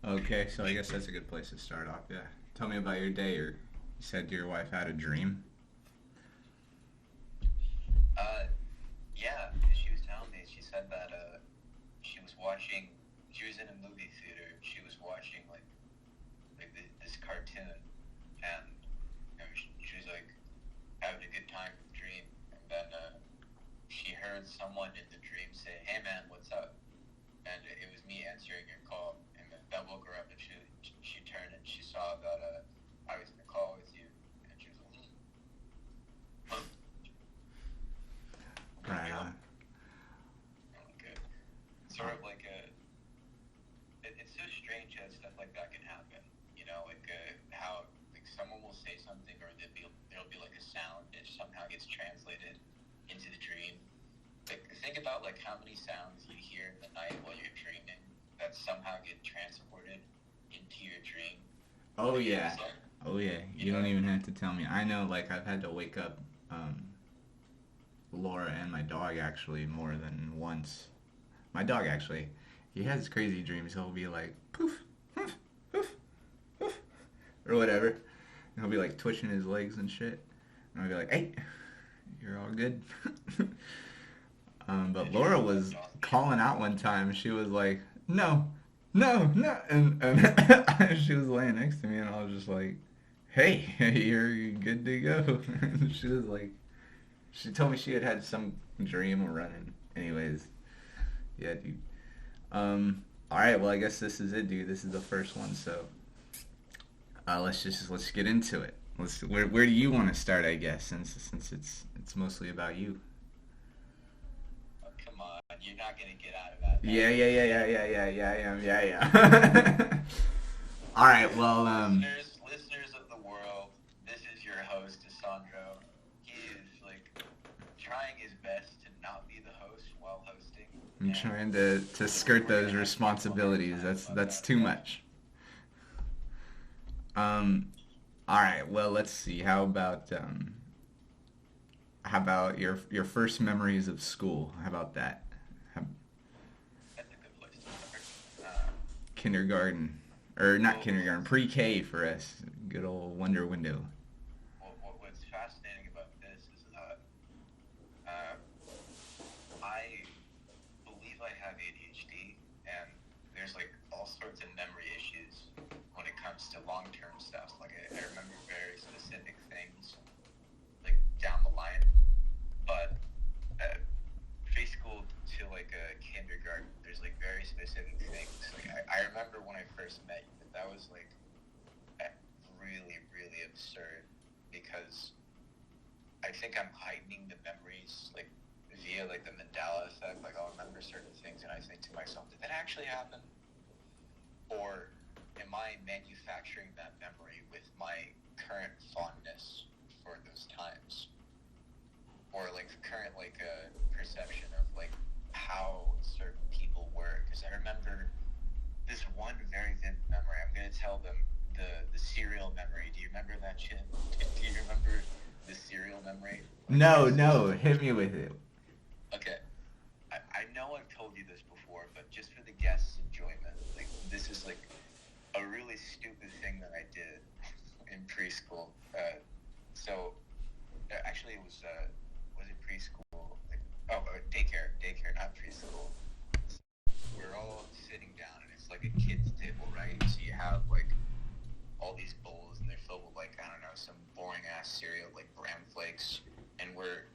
Okay, so I guess that's a good place to start off. Yeah. Tell me about your day. Or you said your wife had a dream. Uh, yeah, she was telling me. She said that she was watching. She was in a movie theater. She was watching this cartoon, and she was like having a good time in the dream. And then she heard someone in the dream say, "Hey man, what's up?" And it was me answering your call. And then that woke her up, and she turned and she saw that I was in a call with you, and she was like, "Huh?" I'm like, Right "Yeah." on. I'm like, sort of like a it's so strange how stuff like that can happen. How like someone will say something, or there'll be like a sound that somehow gets translated into the dream. Like think about like how many sounds you hear in the night while you're dreaming that somehow get transported into your dream. Oh Have you yeah. noticed that? Oh yeah. You You know? don't even have to tell me. I know. Like I've had to wake up Laura and my dog actually more than once. My dog actually, he has crazy dreams. He'll be like poof, poof, poof, poof, or whatever. And he'll be like twitching his legs and shit. And I'll be like, hey, you're all good. But Did you ever Laura let was it off the calling out one time. She was like, no, no, no. And she was laying next to me, and I was just like, hey, you're good to go. And she was like, she told me she had had some dream running. Anyways, yeah, dude. All right, well, I guess this is it, dude. This is the first one, so let's get into it. Where do you want to start? I guess since it's mostly about you. Oh, come on, you're not gonna get out of that Yeah, that yeah, yeah, easy. yeah, yeah, yeah, yeah, yeah, yeah. All right, well, Listeners of the world, this is your host, Sandro. He is like trying his best to not be the host while hosting, I'm and trying to skirt we're those gonna have to give him a hard responsibilities. time about That's that. too Yeah. much. Um, all right, well, let's see. How about your first memories of school? How about that? How, That's a good place to start. kindergarten, or not Well, kindergarten, pre-K for us. Good old Wonder Window. what's fascinating about this is that uh, I believe I have ADHD, and there's like all sorts of memory issues when it comes to long-term stuff. Like I remember very specific things like down the line, but uh, preschool to like a kindergarten, there's like very specific things. Like I remember when I first met you, that was like really, really absurd because I think I'm heightening the memories like via like the Mandela effect. Like I'll remember certain things and I think to myself, did that actually happen? Or am I manufacturing that memory with my current fondness for those times? Or like current like perception of like how certain people were? Because I remember this one very vivid memory. I'm gonna tell them the cereal memory. Do you remember that shit? Do you remember the cereal memory? Like No, there's this. no, hit me with it. Okay, I know I've told you this before, but just for the guests' enjoyment, like this is like a really stupid thing that I did in preschool. So actually, it was it preschool? Like, oh, daycare, not preschool. We're all sitting down, and it's like a kids' table, right? So you have like all these bowls, and they're filled with like I don't know some boring ass cereal, like Bran Flakes, and we're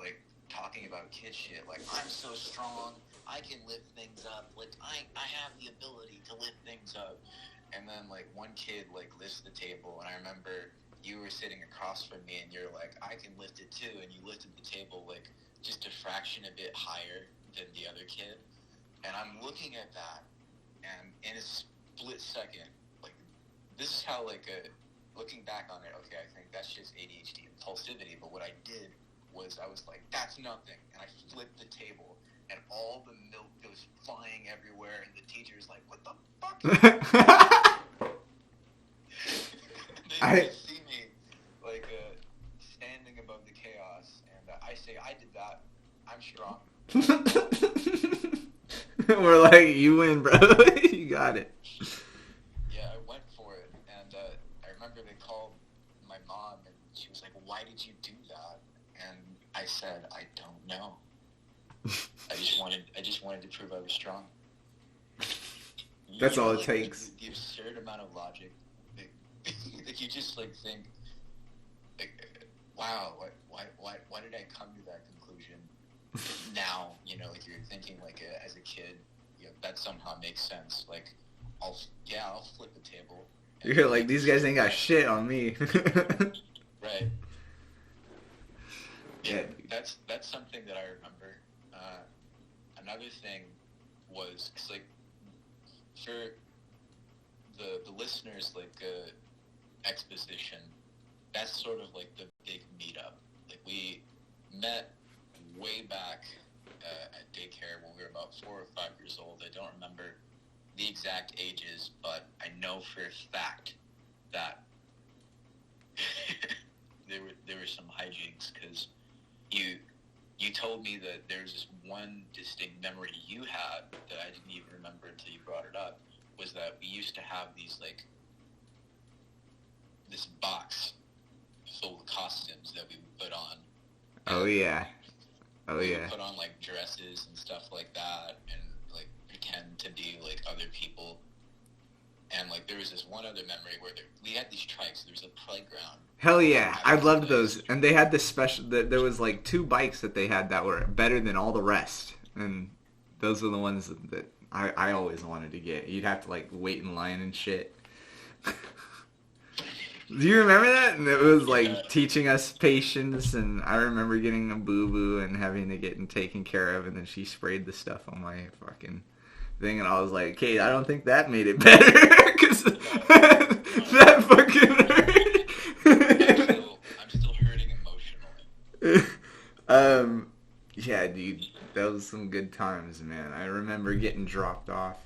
like talking about kid shit. Like I'm so strong, I can lift things up. Like I have the ability to lift things up. And then like one kid like lifts the table, and I remember you were sitting across from me, and you're like, I can lift it too, and you lifted the table like just a fraction a bit higher than the other kid. And I'm looking at that, and in a split second, like this is how like looking back on it, okay, I think that's just ADHD impulsivity. But what I did was I was like, that's nothing, and I flipped the table, and all the milk goes flying everywhere, and the teacher's like, what the fuck is going on? they I see me like standing above the chaos, and I say, I did that. I'm strong. We're like, you win, bro. You got it. Yeah, I went for it, and I remember they called my mom, and she was like, "Why did you do that?" And I said, "I don't know. I just wanted to prove I was strong." That's all it Like, takes. the absurd amount of logic. Like you just like think, like, wow, why did I come to that conclusion? Now, like you're thinking like as a kid, that somehow makes sense. Like, I'll flip the table. You're like, these guys ain't got shit on me. Right. Yeah. That's something that I remember. Another thing was, cause like for the listeners, like exposition, that's sort of like the big meetup. Like we met way back at daycare when we were about 4 or 5 years old. I don't remember the exact ages, but I know for a fact that there were some hijinks, because you told me that there was this one distinct memory you had that I didn't even remember until you brought it up, was that we used to have these, like, this box full of costumes that we would put on. Oh, yeah. We would put on, like, dresses and stuff like that, and, like, pretend to be, like, other people. And, like, there was this one other memory where we had these trikes. There was a playground. Hell yeah. I loved those. And they had this special... There was, like, 2 bikes that they had that were better than all the rest. And those were the ones that I always wanted to get. You'd have to, like, wait in line and shit. Do you remember that? And it was, like, teaching us patience. And I remember getting a boo-boo and having to get taken care of. And then she sprayed the stuff on my fucking... thing, and I was like, Kate, I don't think that made it better, because that fucking hurt. I'm still hurting emotionally. Yeah, dude, that was some good times, man. I remember getting dropped off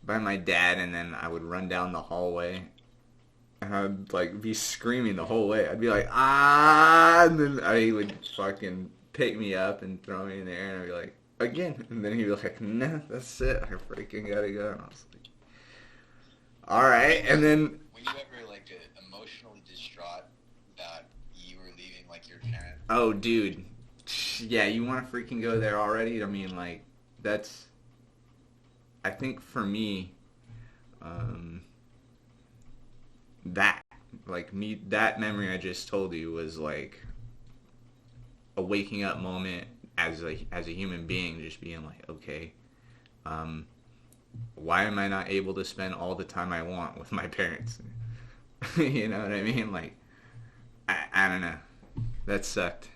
by my dad, and then I would run down the hallway, and I'd, like, be screaming the whole way. I'd be like, ah, and then he would fucking pick me up and throw me in the air, and I'd be like, again. And then he'd be like, no, that's it. I freaking gotta go. And I was like, alright. And then... Were you ever, like, emotionally distraught that you were leaving, like, your parent? Oh, dude. Yeah, you want to freaking go there already? I mean, like, that's... I think for me, that memory I just told you was, like, a waking up moment as a human being, just being like, okay, why am I not able to spend all the time I want with my parents? You know what I mean? Like, I don't know. That sucked.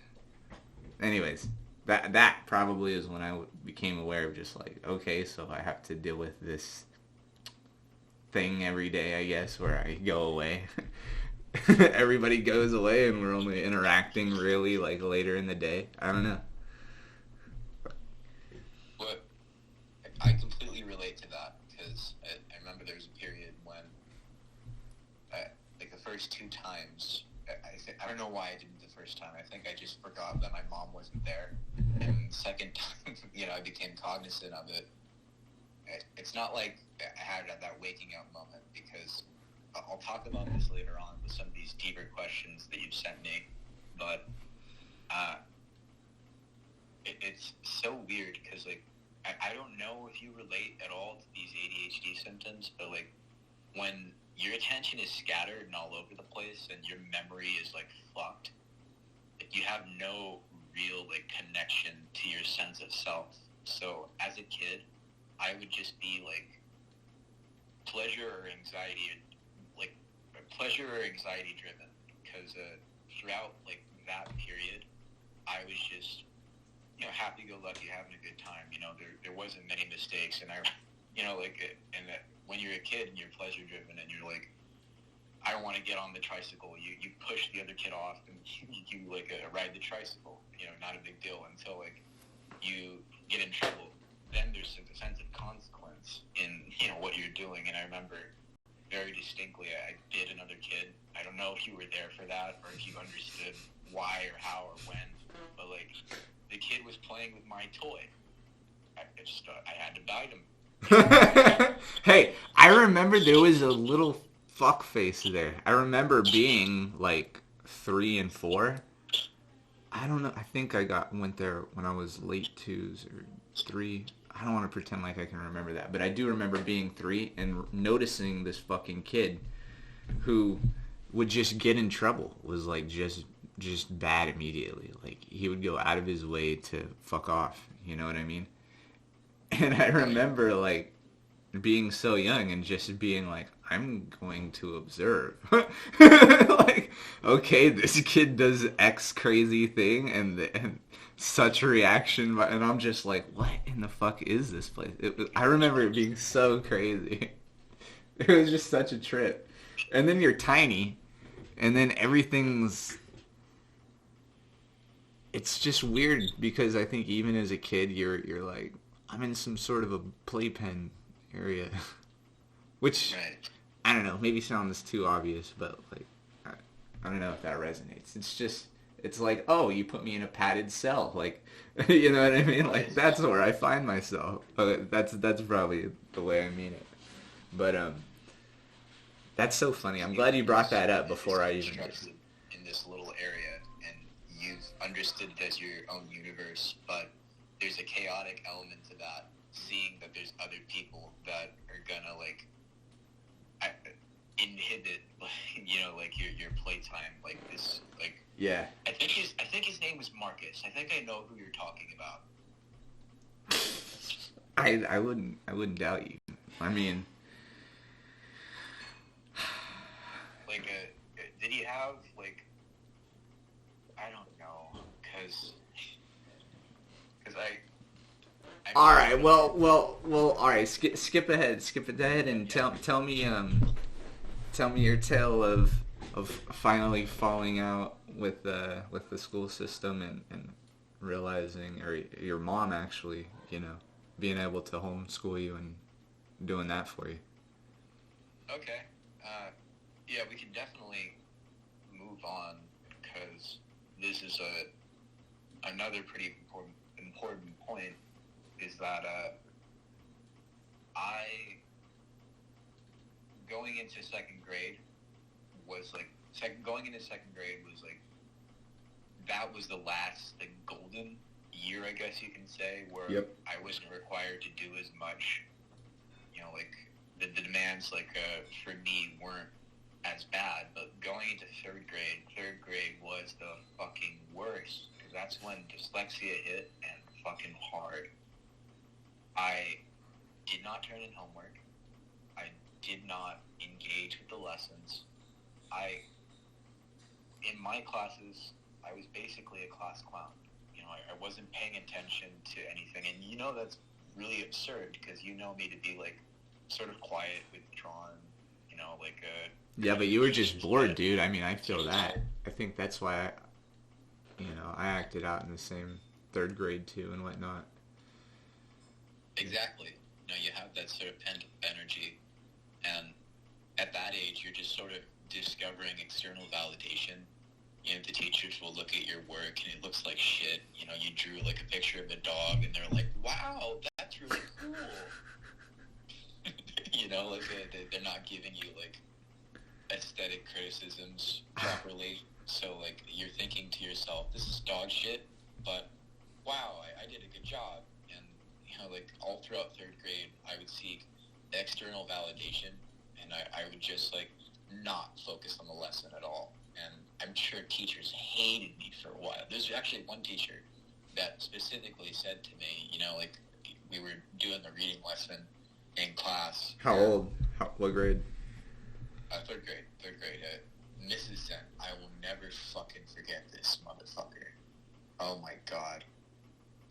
Anyways, that probably is when I became aware of just like, okay, so I have to deal with this thing every day, I guess, where I go away. Everybody goes away and we're only interacting really like later in the day. I don't know. But I completely relate to that, because I remember there was a period when, like, the first 2 times, I don't know why I didn't the first time. I think I just forgot that my mom wasn't there. And the second time, I became cognizant of it. It's not like I had that waking up moment, because I'll talk about this later on with some of these deeper questions that you've sent me. But it's so weird, because, like, I don't know if you relate at all to these ADHD symptoms, but, like, when your attention is scattered and all over the place and your memory is, like, fucked, like, you have no real, like, connection to your sense of self. So as a kid, I would just be, like, pleasure or anxiety driven, because throughout, like, that period, I was just, happy-go-lucky, having a good time. There wasn't many mistakes, and when you're a kid and you're pleasure-driven and you're like, I don't want to get on the tricycle, you push the other kid off and you ride the tricycle, not a big deal, until, like, you get in trouble. Then there's a sense of consequence in, what you're doing. And I remember very distinctly, I bit another kid. I don't know if you were there for that or if you understood why or how or when, but, like, the kid was playing with my toy. I had to bite him. Hey, I remember there was a little fuck face there. I remember being like 3 and 4. I don't know. I think went there when I was late 2s or 3. I don't want to pretend like I can remember that, but I do remember being 3 and noticing this fucking kid who would just get in trouble. Was like just bad immediately. Like he would go out of his way to fuck off. You know what I mean? And I remember like being so young and just being like, I'm going to observe. Like, okay, this kid does X crazy thing and such a reaction, and I'm just like, what in the fuck is this place? I remember it being so crazy. It was just such a trip. And then you're tiny, and then everything's. It's just weird because I think even as a kid, you're like, I'm in some sort of a playpen area, which Right. I don't know. Maybe sounds too obvious, but like I don't know if that resonates. It's like, oh, you put me in a padded cell, like you know what I mean? Like that's where I find myself. That's probably the way I mean it. But that's so funny. I'm glad you brought that up before I even did. In this little area, and you've understood it as your own universe, but there's a chaotic element to that. Seeing that there's other people that are gonna like inhibit, you know, like your playtime, like this, like. Yeah. I think his name was Marcus. I think I know who you're talking about. I wouldn't doubt you. I mean, like, did he have like? I don't know, cause I. all right. Well. All right. Skip ahead, and tell me your tale of finally falling out with the school system and realizing, or your mom actually, being able to homeschool you and doing that for you. Okay. Yeah, we can definitely move on because this is another pretty important point is that I going into second grade was like that was the last like golden year, I guess you can say, where Yep. I wasn't required to do as much. You know, like the demands like for me weren't as bad, but going into third grade was the fucking worst because that's when dyslexia hit and fucking hard. I did not turn in homework. I did not engage with the lessons. In my classes, I was basically a class clown. You know, I wasn't paying attention to anything, and you know that's really absurd because you know me to be like sort of quiet, withdrawn. You know, like Yeah, but you were just bored, dude. I mean, I feel that. I think that's why I acted out in the same third grade too and whatnot. Exactly. You know, you have that sort of pent up energy, and at that age, you're just sort of discovering external validation. You know, the teachers will look at your work and it looks like shit. You know, you drew like a picture of a dog and they're like, wow, that's really cool. You know, like they're not giving you like aesthetic criticisms properly. So like you're thinking to yourself, this is dog shit, but wow, I did a good job. And, you know, like all throughout third grade, I would seek external validation and I would just like not focus on the lesson at all. And I'm sure teachers hated me for a while. There's actually one teacher that specifically said to me, you know, like we were doing the reading lesson in class. How old? What grade? Third grade. Mrs. Sen, I will never fucking forget this motherfucker. Oh my god.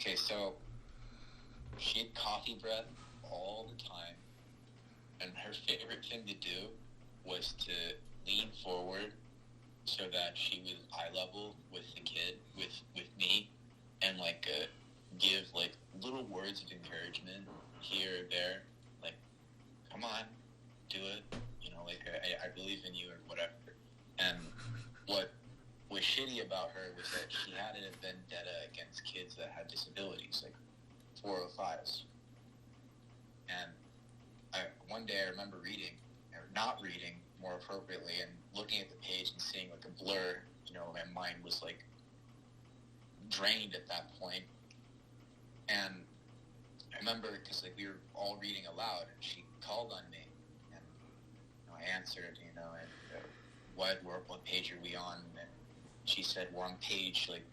Okay, so she had coffee breath all the time, and her favorite thing to do was to lean forward so that she was eye level with the kid, with me, and like give like little words of encouragement here or there, like, come on, do it, you know, like I believe in you or whatever. And what was shitty about her was that she had a vendetta against kids that had disabilities, like 405s. And one one day I remember reading, or not reading, more appropriately, and looking at the page and seeing like a blur. You know, my mind was like drained at that point. And I remember, because like we were all reading aloud, and she called on me, and I answered, and what page are we on? And she said, we're on page like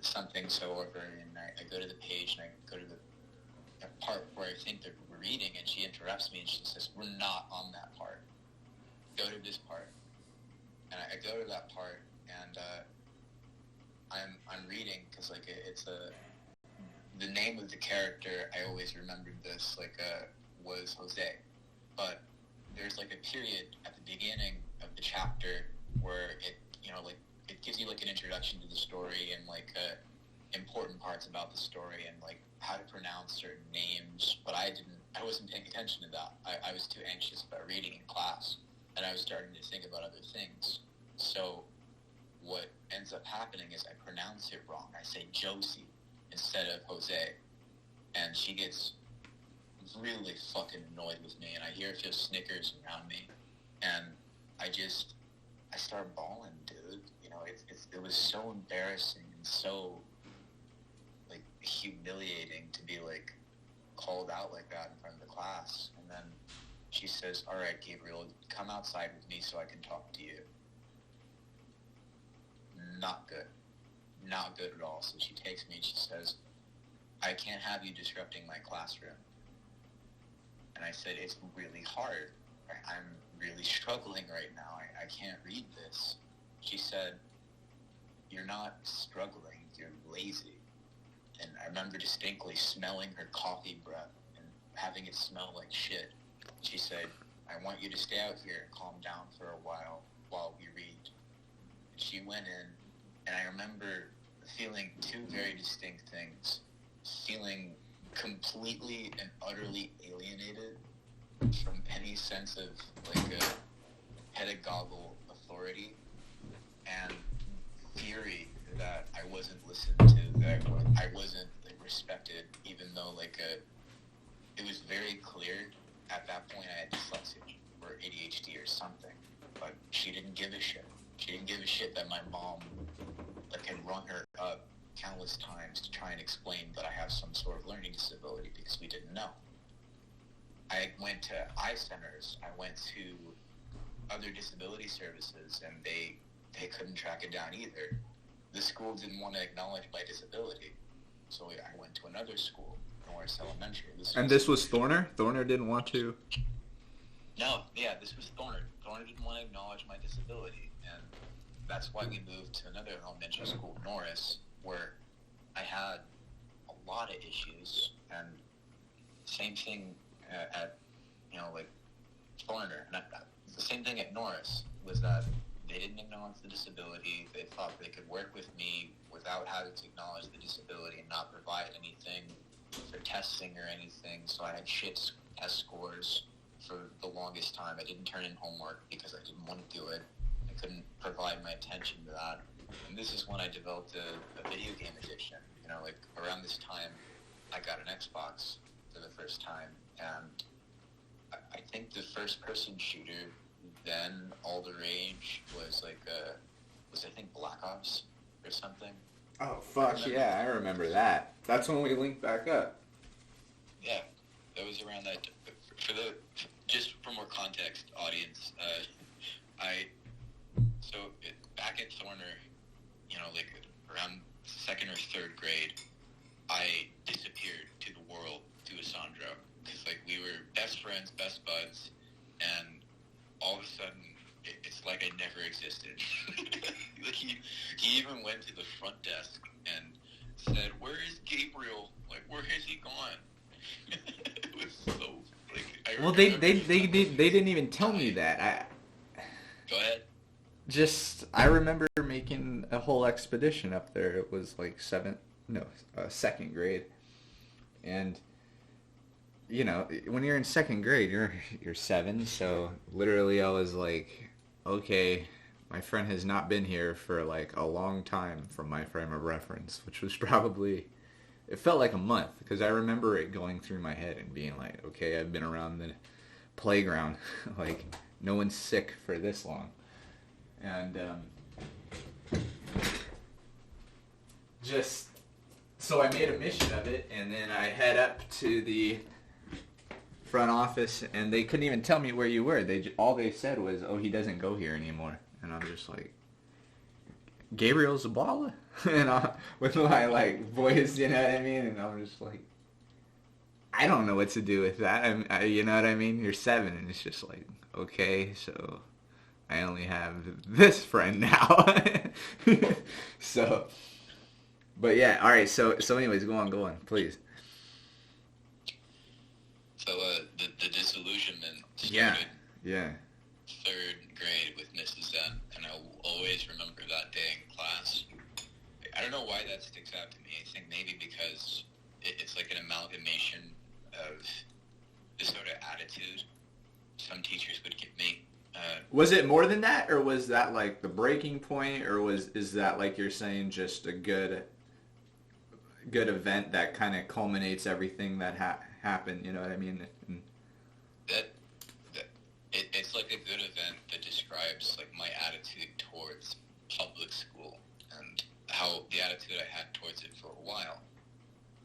something so over, and I go to the page, and I go to the part where I think that we're reading, and she interrupts me, and she says, we're not on that part. Go to this part. And I go to that part, and I'm reading, because like it's the name of the character, I always remembered this, was Jose. But there's like a period at the beginning of the chapter where it gives you like an introduction to the story and like important parts about the story and like how to pronounce certain names. But I wasn't paying attention to that. I was too anxious about reading in class, and I was starting to think about other things. So what ends up happening is I pronounce it wrong. I say Josie instead of Jose, and she gets really fucking annoyed with me, and I hear a few snickers around me, and I start bawling, dude. You know, it was so embarrassing and so like humiliating to be like called out like that in front of the class. And then she says, all right, Gabriel, come outside with me so I can talk to you. Not good at all. So she takes me and she says, I can't have you disrupting my classroom. And I said, it's really hard. I'm really struggling right now. I can't read this. She said, you're not struggling, you're lazy. And I remember distinctly smelling her coffee breath and having it smell like shit. She said, I want you to stay out here and calm down for a while we read. She went in, and I remember feeling two very distinct things. Feeling completely and utterly alienated from any sense of like a pedagogical authority, and fury that I wasn't listened to, that I wasn't like respected, even though it was very clear at that point I had dyslexia or ADHD or something. But she didn't give a shit. She didn't give a shit that my mom had rung her up countless times to try and explain that I have some sort of learning disability, because we didn't know. I went to eye centers. I went to other disability services, and they couldn't track it down either. The school didn't want to acknowledge my disability, so I went to another school, Norris Elementary. This was Thorner? Thorner didn't want to? No, yeah, this was Thorner. Thorner didn't want to acknowledge my disability, and that's why we moved to another elementary school, Norris, where I had a lot of issues, and same thing at Thorner. And the same thing at Norris was that they didn't acknowledge the disability. They thought they could work with me without having to acknowledge the disability and not provide anything for testing or anything. So I had shit test scores for the longest time. I didn't turn in homework because I didn't want to do it. I couldn't provide my attention to that. And this is when I developed a video game addiction. Around this time, I got an Xbox for the first time, and I think the first-person shooter then, all the rage, was I think Black Ops or something. Oh, fuck, yeah, I remember that. That's when we linked back up. Yeah, that was around that. Just for more context, audience, back at Thorner, around second or third grade, I disappeared to the world, to Asandro, because we were best friends, best buds, and all of a sudden, it's like I never existed. He even went to the front desk and said, "Where is Gabriel? Where has he gone?" It was so well, they didn't even tell me that. Go ahead. I remember making a whole expedition up there. It was second grade, and when you're in second grade, you're 7. So literally, I was like, okay, my friend has not been here for a long time from my frame of reference, which was probably, it felt like a month, because I remember it going through my head and being like, okay, I've been around playground. Like, no one's sick for this long. And just, so I made a mission of it, and then I head up to the front office, and they couldn't even tell me where you were. All they said was, "Oh, he doesn't go here anymore." And I'm just like, Gabriel Zabala? And with my, like, voice, you know what I mean? And I'm just like, I don't know what to do with that. You know what I mean? You're 7, and it's just like, okay, so I only have this friend now. So, but yeah, all right. So anyways, go on, please. So the disillusionment Yeah, started yeah. 3rd grade with Mrs. M, and I'll always remember that day in class. I don't know why that sticks out to me. I think maybe because it's like an amalgamation of the sort of attitude some teachers would give me. Was it more than that, or was that like the breaking point, or is that, like you're saying, just a good event that kind of culminates everything that happened? You know what I mean? It's like a good event that describes like my attitude towards public school and how the attitude I had towards it for a while.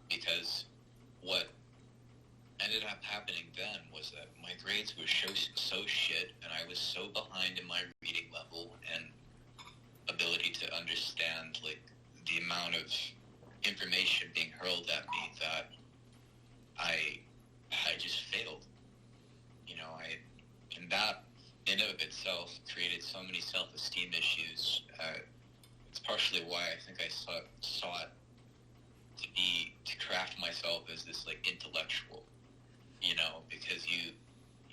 Because what ended up happening then was that my grades were so shit, and I was so behind in my reading level and ability to understand like the amount of information being hurled at me that I just failed. You know, and that in and of itself created so many self-esteem issues. It's partially why I think I sought to craft myself as this like intellectual, you know, because you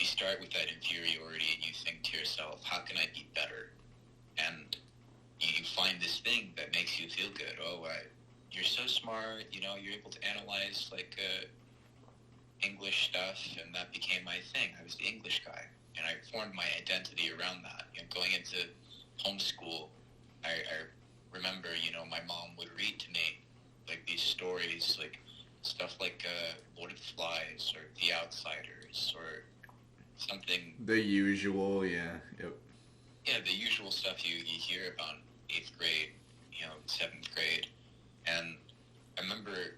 start with that inferiority and you think to yourself, how can I be better? And you find this thing that makes you feel good. Oh, you're so smart, you know, you're able to analyze like English stuff, and that became my thing. I was the English guy, and I formed my identity around that. You know, going into homeschool, I remember, you know, my mom would read to me like these stories, like stuff like Lord of the Flies or The Outsiders or something. The usual, yeah. Yep. Yeah, the usual stuff you hear about 8th grade, you know, 7th grade. And I remember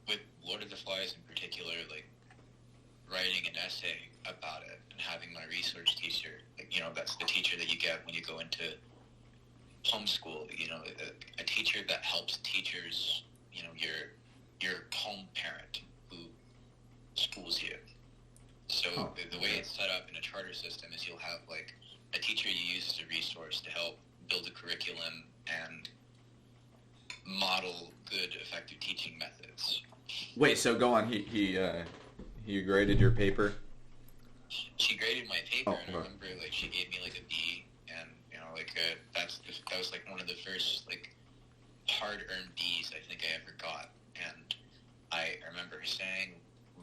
with Lord of the Flies in particular, like writing an essay about it and having my research teacher, like, you know, that's the teacher that you get when you go into homeschool, you know, a teacher that helps teachers, you know, your home parent who schools you. So the way it's set up in a charter system is you'll have like a teacher you use as a resource to help build a curriculum and model good, effective teaching methods. Wait, so go on. He graded your paper? She graded my paper, and I okay. remember like she gave me like a B, and you know like that was like one of the first like hard-earned B's I think I ever got. And I remember her saying,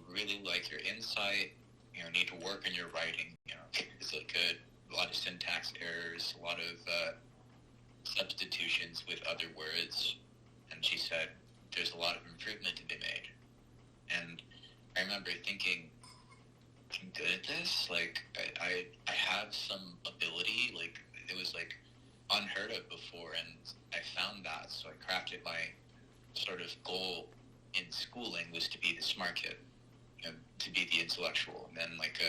really like your insight, you know, need to work on your writing, you know, it's like a lot of syntax errors, a lot of substitutions with other words. And she said, there's a lot of improvement to be made. And I remember thinking, I'm good at this. Like, I have some ability. Like, it was, like, unheard of before, and I found that. So I crafted my sort of goal in schooling was to be the smart kid, you know, to be the intellectual. And then, like,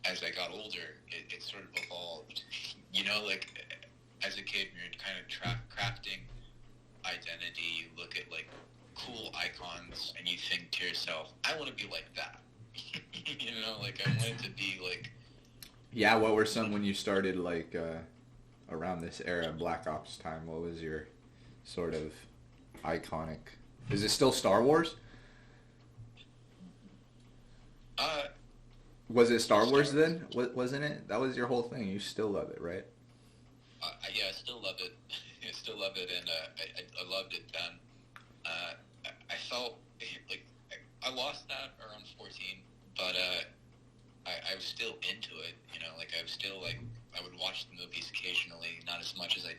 as I got older, it sort of evolved. You know, like, as a kid, you're kind of crafting identity. You look at, like, cool icons, and you think to yourself, I want to be like that. You know, like, I wanted to be, like... Yeah, what were some, when you started, like, around this era, Black Ops time, what was your sort of iconic... Is it still Star Wars? Was it Star Wars then? Wasn't it? That was your whole thing. You still love it, right? Yeah, I still love it. I still love it, and I loved it then. I felt like I lost that around 14, but I was still into it. You know, like I was still like I would watch the movies occasionally, not as much as I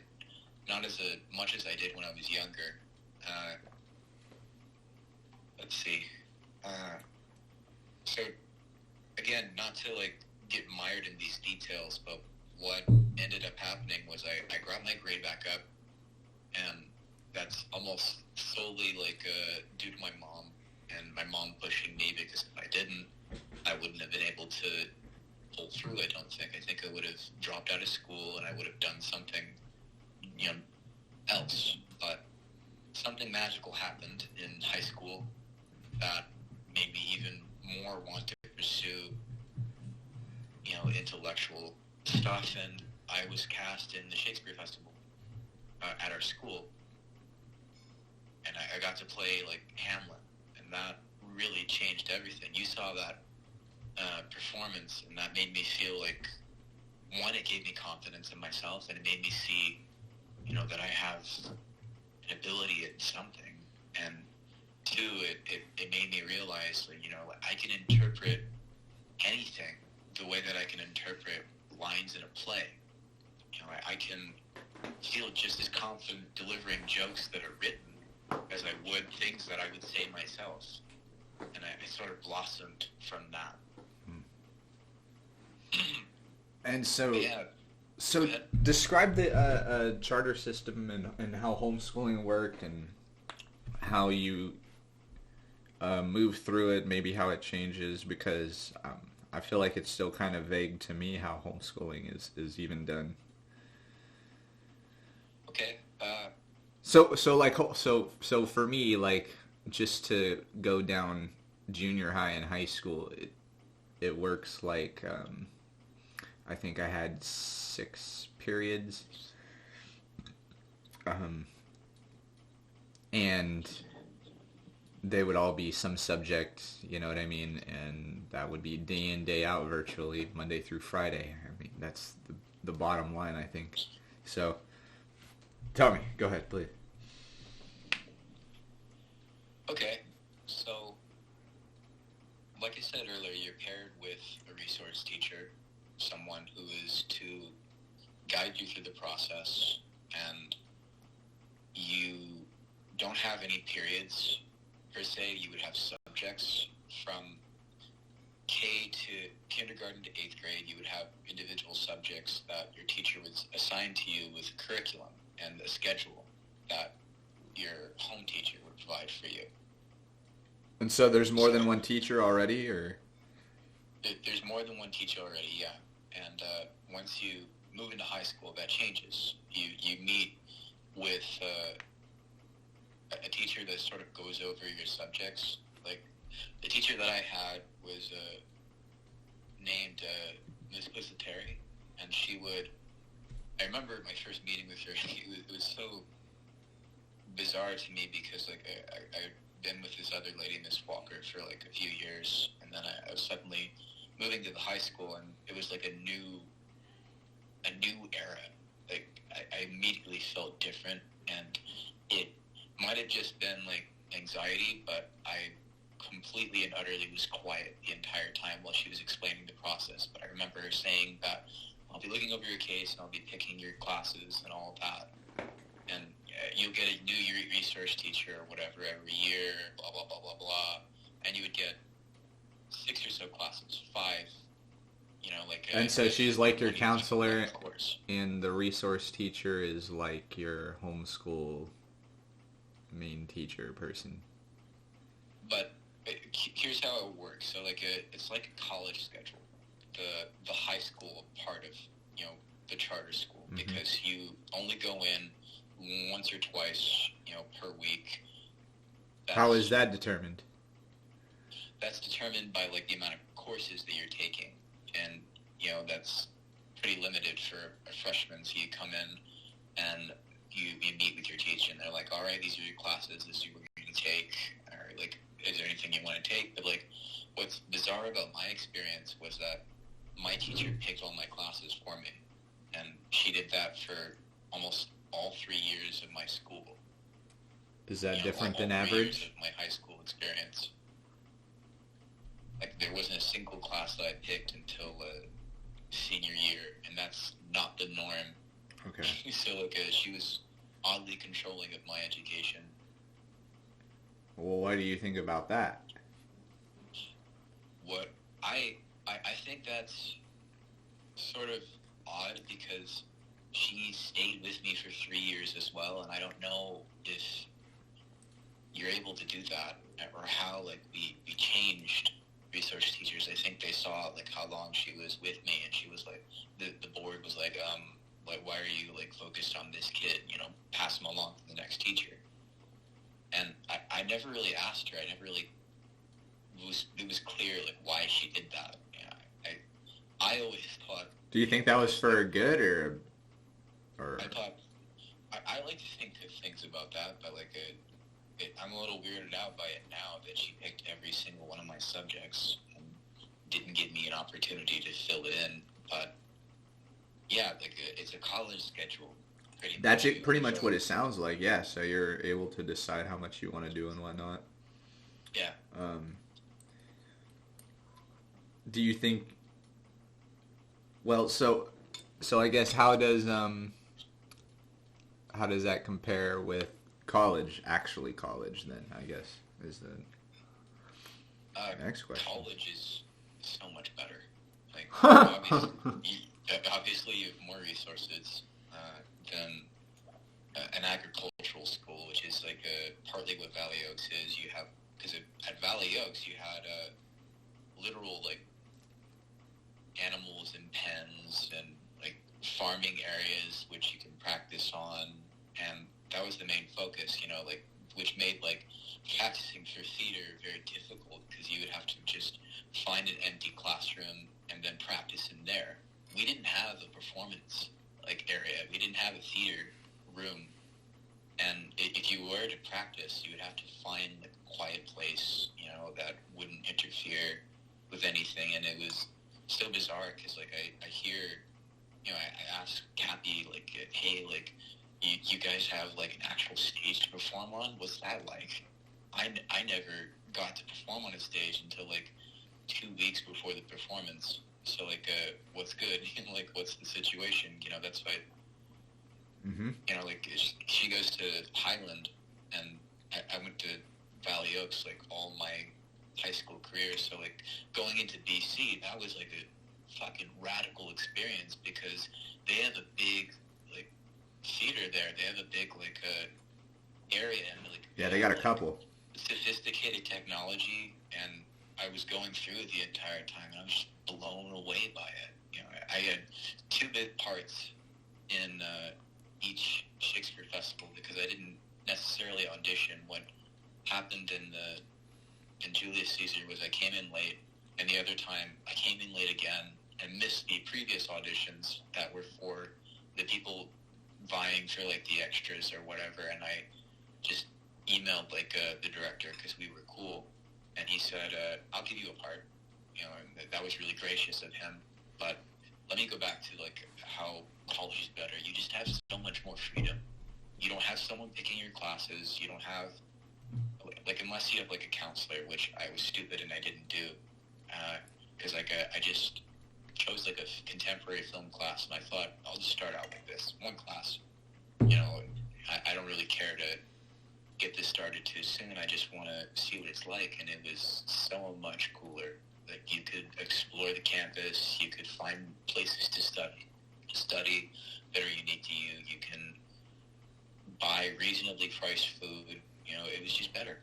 did when I was younger. Let's see. So again, not to like get mired in these details, but what ended up happening was I got my grade back up, and that's almost solely like due to my mom, and my mom pushing me, because if I didn't, I wouldn't have been able to pull through. I don't think. I think I would have dropped out of school and I would have done something, you know, else. But something magical happened in high school that made me even more want to pursue, you know, intellectual stuff, and I was cast in the Shakespeare Festival at our school, and I got to play like Hamlet, and that really changed everything. You saw that performance, and that made me feel like, one, it gave me confidence in myself, and it made me see, you know, that I have an ability at something, and two, it made me realize that, you know, I can interpret anything the way that I can interpret lines in a play. You know, I can feel just as confident delivering jokes that are written as I would things that I would say myself. And I sort of blossomed from that. And so, yeah. so describe the charter system and how homeschooling worked and how you move through it, maybe how it changes, because I feel like it's still kind of vague to me how homeschooling is even done. Okay. So for me, like, just to go down junior high and high school, it works like I think I had 6 periods, and they would all be some subject, you know what I mean, and that would be day in, day out, virtually Monday through Friday. I mean, that's the bottom line, I think. So tell me, go ahead, please. Okay, so like I said earlier, you're paired with a resource teacher, someone who is to guide you through the process, and you don't have any periods per se. You would have subjects from K to kindergarten to 8th grade. You would have individual subjects that your teacher would assign to you with curriculum and a schedule that your home teacher would provide for you. And so there's more than one teacher already, or? There's more than one teacher already, yeah. And once you move into high school, that changes. You meet with a teacher that sort of goes over your subjects. Like, the teacher that I had was named Miss Terry, and she would, I remember my first meeting with her, it was so bizarre to me, because like I'd been with this other lady, Miss Walker, for like a few years, and then I was suddenly moving to the high school, and it was like a new era. Like, I immediately felt different, and it might have just been like anxiety, but I completely and utterly was quiet the entire time while she was explaining the process. But I remember her saying that, I'll be looking over your case, and I'll be picking your classes and all of that, and you'll get a new research teacher or whatever every year, blah, blah, blah, blah, blah, and you would get 6 or so classes, 5, you know, like... And so she's like your counselor, and the resource teacher is like your homeschool main teacher person. But here's how it works. So, like, it's like a college schedule, the high school part of, you know, the charter school, mm-hmm. because you only go in once or twice, you know, per week. How is that determined? That's determined by, like, the amount of courses that you're taking. And, you know, that's pretty limited for a freshman. So you come in and you meet with your teacher, and they're like, all right, these are your classes, this is what you're going to take. Or, like, is there anything you want to take? But, like, what's bizarre about my experience was that my teacher picked all my classes for me. And she did that for almost all 3 years of my school. Is that different than all 3 average? years of my high school experience. Like, there wasn't a single class that I picked until senior year, and that's not the norm. Okay. So, like, she was oddly controlling of my education. Well, what do you think about that? What I I think that's sort of odd because she stayed with me for 3 years as well, and I don't know if you're able to do that or how like we changed resource teachers. I think they saw like how long she was with me, and she was like the board was like why are you like focused on this kid, pass him along to the next teacher. And I never really asked her. I never really it was clear like why she did that. I always thought. Do you think that was for good or? I thought I like to think good things about that, but like I'm a little weirded out by it now that she picked every single one of my subjects and didn't give me an opportunity to fill in. But yeah, like it's a college schedule. That's pretty much what it sounds like. Yeah, so you're able to decide how much you want to do and whatnot. Yeah. Do you think? Well, so I guess how does that compare with college? Actually, college then I guess is the next question. College is so much better. Like obviously you have more resources than an agricultural school, which is like partly what Valley Oaks is. You have because at Valley Oaks you had literal like animals in pens and like farming areas which you can practice on, and that was the main focus, like which made like practicing for theater very difficult because you would have to just find an empty classroom and then practice in there. We didn't have a performance like area. We didn't have a theater room, and if you were to practice, you would have to find like a quiet place, that wouldn't interfere with anything. And it was so bizarre because like I hear, I asked Cappy like, hey, like you guys have like an actual stage to perform on? What's that like? I never got to perform on a stage until like 2 weeks before the performance. So like, what's good? Like, what's the situation? That's why. Mm-hmm. Like she goes to Highland, and I went to Valley Oaks like all my high school career. So like going into BC, that was like a fucking radical experience because they have a big like theater there. They have a big like area and like they got a couple sophisticated technology, and I was going through it the entire time, and I was just blown away by it. I had 2 bit parts in each Shakespeare festival because I didn't necessarily audition. What happened in Julius Caesar was I came in late, and the other time I came in late again and missed the previous auditions that were for the people vying for like the extras or whatever, and I just emailed like the director because we were cool, and he said, I'll give you a part, and that was really gracious of him. But let me go back to like how college is better. You just have so much more freedom. You don't have someone picking your classes. You don't have like unless you have like a counselor, which I was stupid and I didn't do, because like I just chose like a contemporary film class, and I thought I'll just start out like this one class. I don't really care to get this started too soon. I just want to see what it's like, and it was so much cooler. Like you could explore the campus, you could find places to study that are unique to you. You can buy reasonably priced food. It was just better.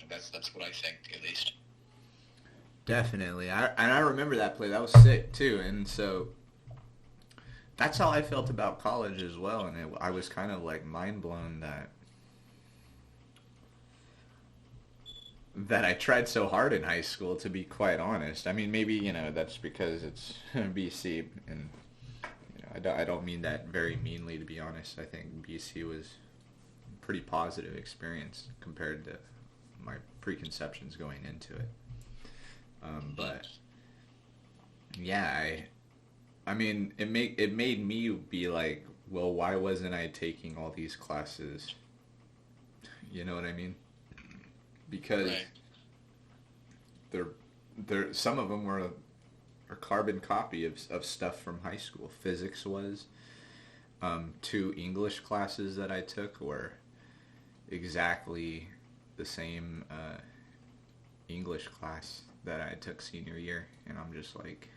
That's what I think, at least. Definitely. I remember that play. That was sick too. And so that's how I felt about college as well. And I was kind of like mind blown that I tried so hard in high school, to be quite honest. I mean, maybe, that's because it's BC, and I don't mean that very meanly, to be honest. I think BC was a pretty positive experience compared to my preconceptions going into it. But yeah, I mean, it made me be like, well, why wasn't I taking all these classes? You know what I mean? Because they're some of them were a carbon copy of stuff from high school. Physics was 2 English classes that I took were exactly the same English class that I took senior year, and I'm just like,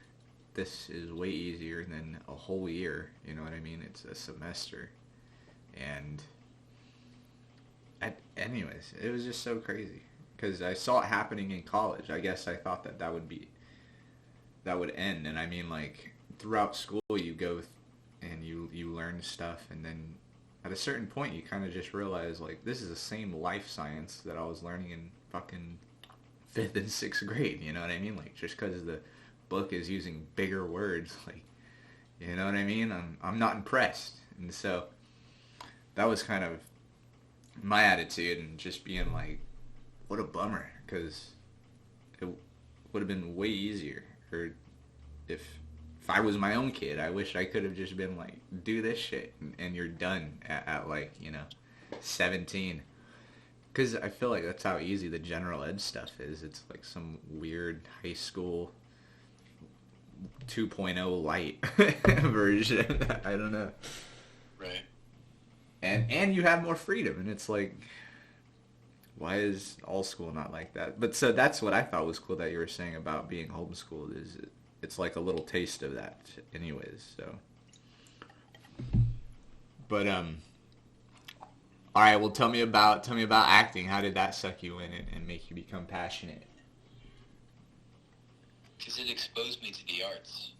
this is way easier than a whole year. You know what I mean? It's a semester, and anyways, it was just so crazy because I saw it happening in college. I guess I thought that would end, and I mean, like, throughout school you go and you learn stuff, and then at a certain point you kind of just realize, like, this is the same life science that I was learning in fucking 5th and 6th grade. You know what I mean? Like, just because the book is using bigger words, like, you know what I mean? I'm not impressed. And so that was kind of my attitude, and just being like, what a bummer, because it would have been way easier. Or if I was my own kid, I wish I could have just been like, do this shit, and you're done at like, 17. Because I feel like that's how easy the general ed stuff is. It's like some weird high school 2.0 light version. I don't know. Right. And you have more freedom, and it's like, why is all school not like that? But so that's what I thought was cool that you were saying about being homeschooled, is it's like a little taste of that anyways, so. But, all right, well, tell me about acting. How did that suck you in and make you become passionate? Because it exposed me to the arts.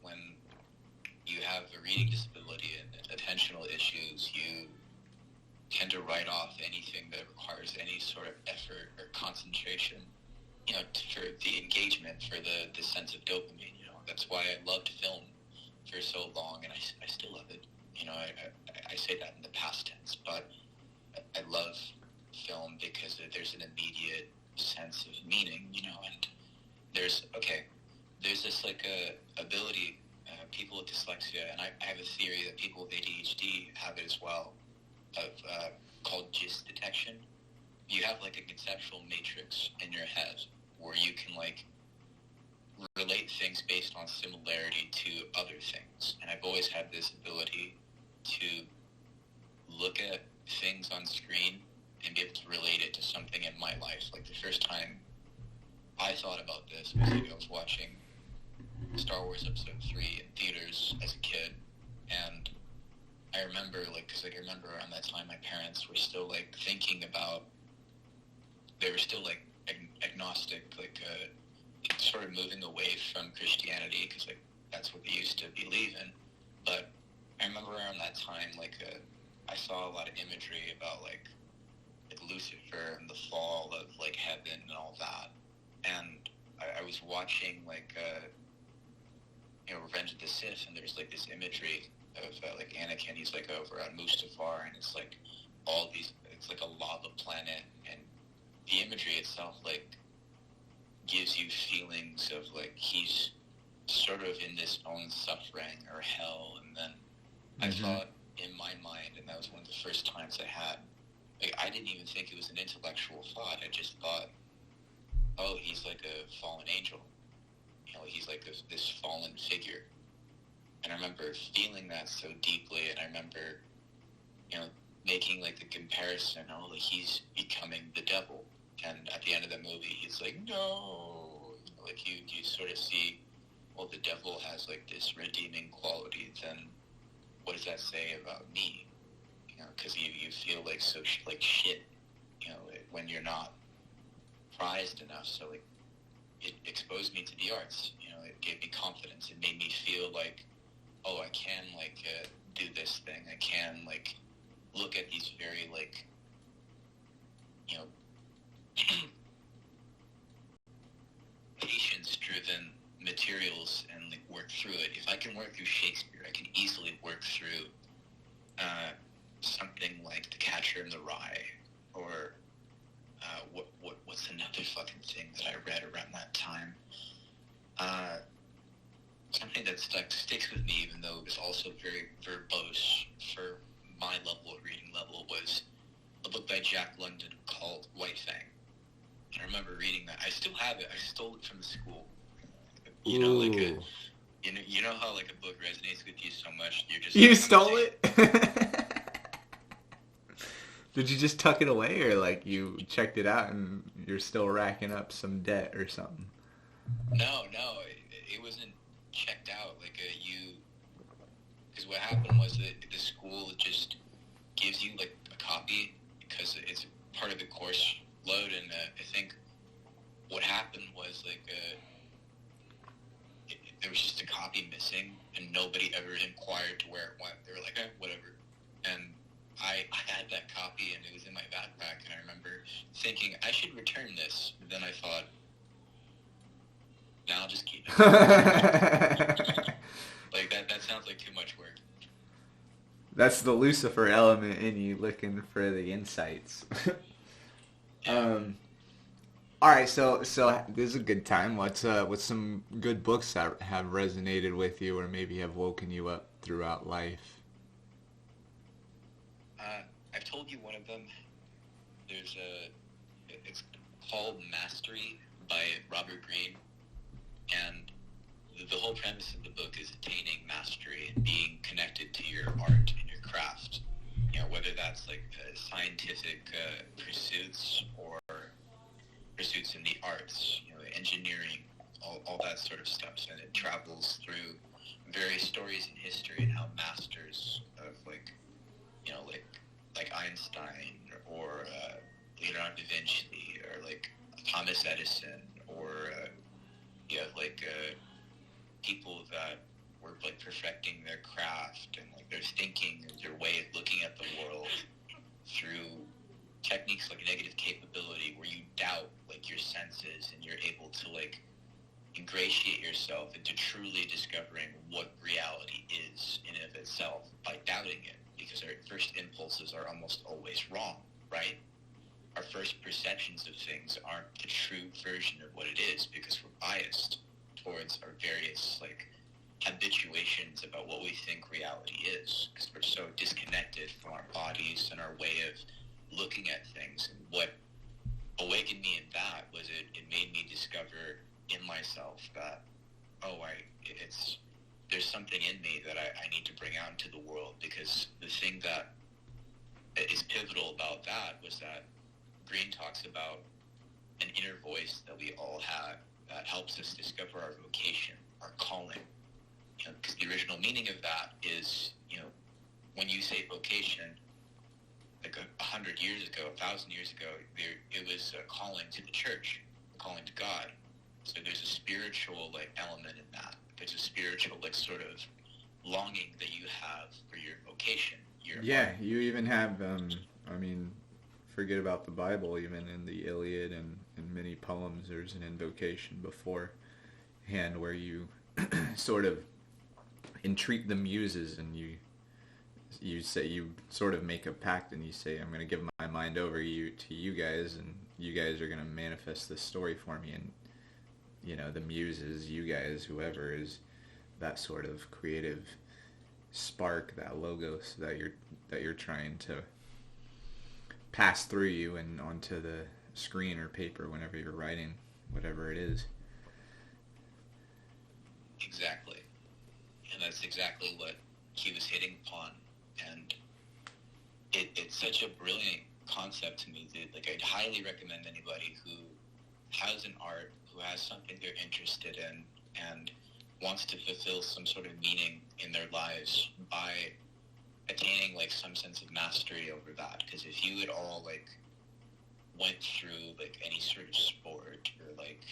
When you have a reading disability and attentional issues, you tend to write off anything that requires any sort of effort or concentration, for the engagement, for the sense of dopamine. That's why I loved film for so long, and I still love it. I say that in the past tense, but I love film because there's an immediate sense of meaning, and there's this like ability, people with dyslexia, and I have a theory that people with ADHD have it as well, of called gist detection. You have like a conceptual matrix in your head where you can like relate things based on similarity to other things. And I've always had this ability to look at things on screen and be able to relate it to something in my life. Like the first time I thought about this was I was watching Star Wars Episode 3 in theaters as a kid, and I remember, because I remember around that time my parents were still, thinking about, they were still, agnostic, sort of moving away from Christianity, because, that's what they used to believe in. But I remember around that time, I saw a lot of imagery about, Lucifer and the fall of, heaven and all that. And I was watching, Revenge of the Sith, and there's, this imagery of Anakin. He's over on Mustafar, and it's all these, it's a lava planet, and the imagery itself gives you feelings of he's sort of in this own suffering or hell. And then I thought in my mind, and that was one of the first times I had, I didn't even think it was an intellectual thought. I just thought, oh, he's a fallen angel, he's this fallen figure. And I remember feeling that so deeply, and I remember, making the comparison, he's becoming the devil. And at the end of the movie, he's no. You sort of see, well, the devil has this redeeming quality. Then what does that say about me? Because you feel so shit, when you're not prized enough. So it exposed me to the arts. It gave me confidence. It made me feel oh, I can do this thing. I can look at these very patience-driven materials and work through it. If I can work through Shakespeare, I can easily work through something like The Catcher in the Rye, or what's another fucking thing that I read around that time? Something that sticks with me, even though it was also very verbose for my reading level, was a book by Jack London called White Fang. And I remember reading that. I still have it. I stole it from the school. You know how a book resonates with you so much, you're just... You stole it? Did you just tuck it away, or like you checked it out and you're still racking up some debt or something? No, it wasn't checked out. Like because what happened was that the school just gives you like a copy because it's part of the course load, and I think what happened was like there was just a copy missing, and nobody ever inquired to where it went. They were like, whatever. And I had that copy, and it was in my backpack, and I remember thinking, I should return this. But then I thought, no, I'll just keep it. Like, that sounds like too much work. That's the Lucifer element in you looking for the insights. All right, so this is a good time. What's some good books that have resonated with you, or maybe have woken you up throughout life? I've told you one of them. It's called Mastery by Robert Greene, and the whole premise of the book is attaining mastery and being connected to your art and your craft. You know, whether that's like scientific pursuits or pursuits in the arts, you know, engineering, all that sort of stuff. And it travels through various stories in history and how masters of like Einstein or Leonardo da Vinci or like Thomas Edison or you have like people that were like perfecting their craft and like their thinking and their way of looking at the world through techniques like negative capability, where you doubt like your senses and you're able to like ingratiate yourself into truly discovering what reality is in and of itself by doubting it, because our first impulses are almost always wrong, right? Our first perceptions of things aren't the true version of what it is, because we're biased towards our various like habituations about what we think reality is, because we're so disconnected from our bodies and our way of looking at things. And what awakened me in that was it made me discover in myself that there's something in me that I need to bring out into the world, because the thing that is pivotal about that was that Green talks about an inner voice that we all have that helps us discover our vocation, our calling. You know, because the original meaning of that is, you know, when you say vocation, like 100 years ago, 1,000 years ago, it was a calling to the church, a calling to God. So there's a spiritual like element in that. There's a spiritual like sort of longing that you have for your vocation. You even have, forget about the Bible, even in the Iliad and in many poems, there's an invocation beforehand where you sort of entreat the muses, and you say, you sort of make a pact, and you say, I'm going to give my mind over to you guys, and you guys are going to manifest this story for me. And you know, the muses, you guys, whoever, is that sort of creative spark, that logos that you're trying to pass through you and onto the screen or paper whenever you're writing whatever it is. Exactly. And that's exactly what he was hitting upon. And it's such a brilliant concept to me that like I'd highly recommend anybody who has an art, who has something they're interested in and wants to fulfill some sort of meaning in their lives by attaining like some sense of mastery over that. Because if you had all like went through like any sort of sport, or like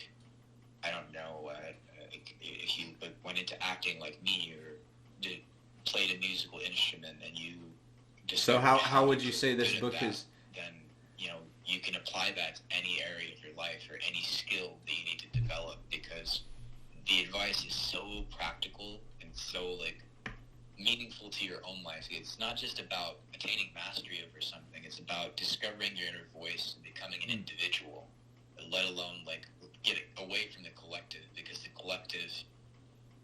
I don't know, if you went into acting like me, or played a musical instrument, and you so how would you say this book is? Then you know you can apply that to any area of your life or any skill that you need to develop, because the advice is so practical and so like meaningful to your own life. It's not just about attaining mastery over something, it's about discovering your inner voice and becoming an individual, let alone like get away from the collective, because the collective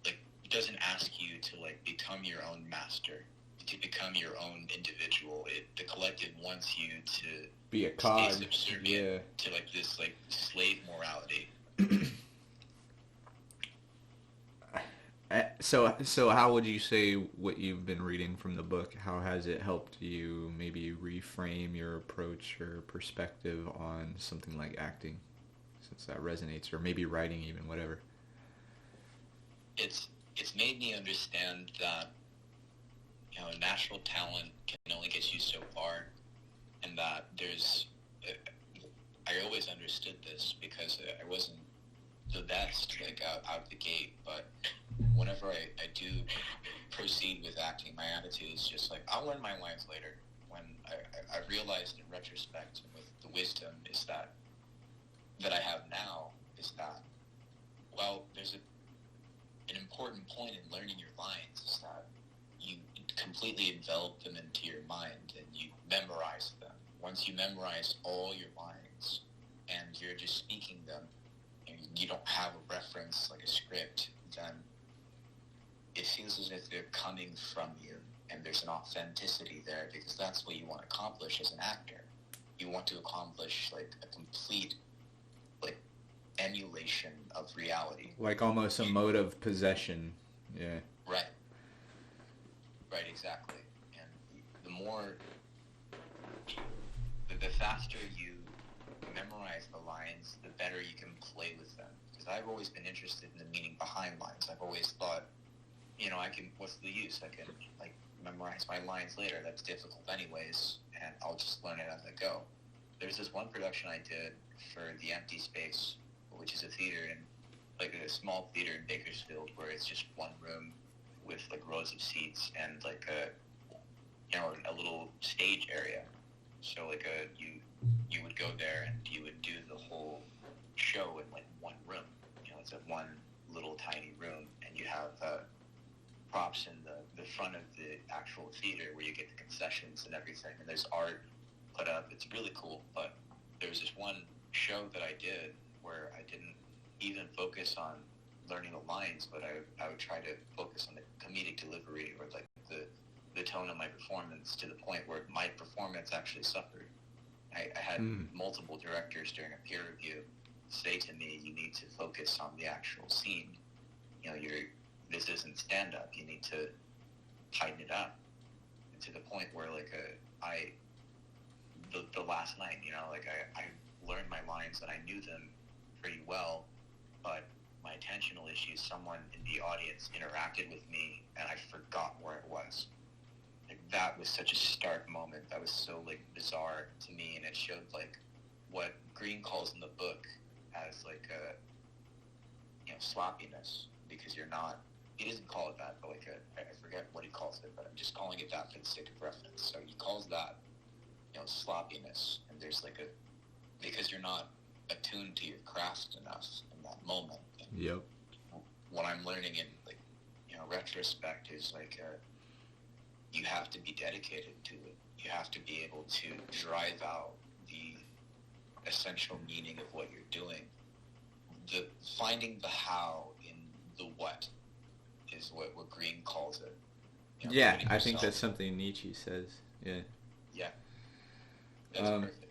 like doesn't ask you to like become your own master, to become your own individual. The collective wants you to be a cog, stay subservient to like this like slave morality. So how would you say what you've been reading from the book, how has it helped you maybe reframe your approach or perspective on something like acting, since that resonates, or maybe writing even, whatever? It's made me understand that natural talent can only get you so far, and that there's I always understood this because I wasn't the best like out the gate, but whenever I do proceed with acting, my attitude is just like, I'll learn my lines later. When I realized in retrospect and with the wisdom is that I have now is that, well, there's an important point in learning your lines is that you completely envelop them into your mind and you memorize them. Once you memorize all your lines and you're just speaking them and you don't have a reference like a script, then it feels as if they're coming from you and there's an authenticity there, because that's what you want to accomplish as an actor. You want to accomplish like a complete like emulation of reality. Like almost a mode of possession. Yeah. Right. Right, exactly. And the more, the faster you memorize the lines, the better you can play with them. Because I've always been interested in the meaning behind lines. I've always thought, what's the use? I can, like, memorize my lines later. That's difficult anyways, and I'll just learn it as I go. There's this one production I did for The Empty Space, which is a theater in, like, a small theater in Bakersfield where it's just one room with, like, rows of seats and, like, a little stage area. So, like, you would go there and you would do the whole show in, like, one room. It's a one little tiny room, and you have props in the front of the actual theater where you get the concessions and everything, and there's art put up. It's really cool. But there was this one show that I did where I didn't even focus on learning the lines, but I would try to focus on the comedic delivery or like the tone of my performance, to the point where my performance actually suffered. I had multiple directors during a peer review say to me, you need to focus on the actual scene. This isn't stand-up. You need to tighten it up. And to the point where, like, the last night, I learned my lines and I knew them pretty well, but my attentional issues, someone in the audience interacted with me and I forgot where it was. Like, that was such a stark moment. That was so, like, bizarre to me, and it showed, like, what Green calls in the book as, like, sloppiness, because you're not, he doesn't call it that, but, like, I forget what he calls it, but I'm just calling it that for the sake of reference. So he calls that, sloppiness, and there's, like, because you're not attuned to your craft enough in that moment. And Yep. what I'm learning in, like, retrospect is, like, you have to be dedicated to it. You have to be able to drive out the essential meaning of what you're doing. Finding the how in the what is what Green calls it. Yeah, I think that's something Nietzsche says. Yeah. Yeah. That's perfect.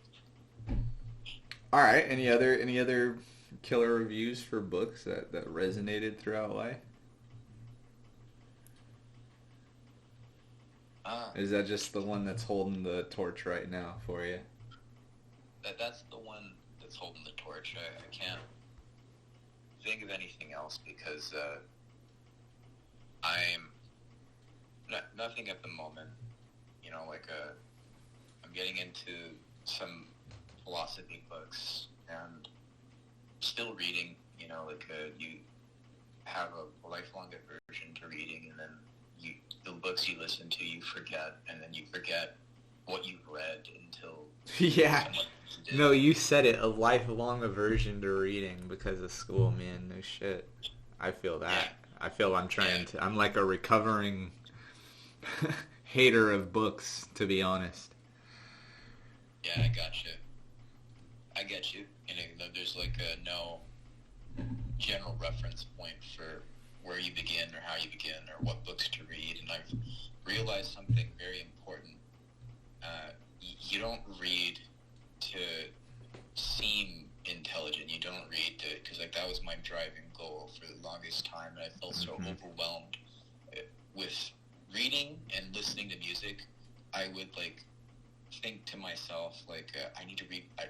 All right. Any other killer reviews for books that resonated throughout life? Is that just the one that's holding the torch right now for you? That's the one that's holding the torch. I can't think of anything else because I'm nothing at the moment. I'm getting into some philosophy books and still reading. You have a lifelong aversion to reading, and then the books you listen to, you forget, and then you forget what you've read until yeah. No, you said it, a lifelong aversion to reading because of school, man. No shit. I feel that. Yeah. I feel I'm like a recovering hater of books, to be honest. Yeah, I got you. I get you. There's like no general reference point for where you begin or how you begin or what books to read, and I've realized something very important. You don't read to seem intelligent. You don't read it, because like that was my driving goal for the longest time, and I felt so overwhelmed with reading and listening to music. I would like think to myself like, I need to read. I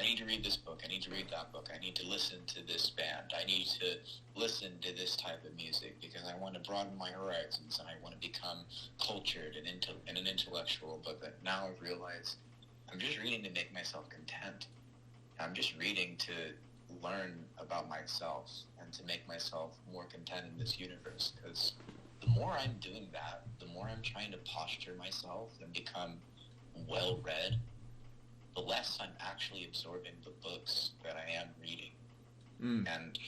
need to read this book. I need to read that book. I need to listen to this band. I need to listen to this type of music because I want to broaden my horizons and I want to become cultured and an intellectual. But now I've realized I'm just reading to make myself content. I'm just reading to learn about myself and to make myself more content in this universe, because the more I'm doing that, the more I'm trying to posture myself and become well-read, the less I'm actually absorbing the books that I am reading. And,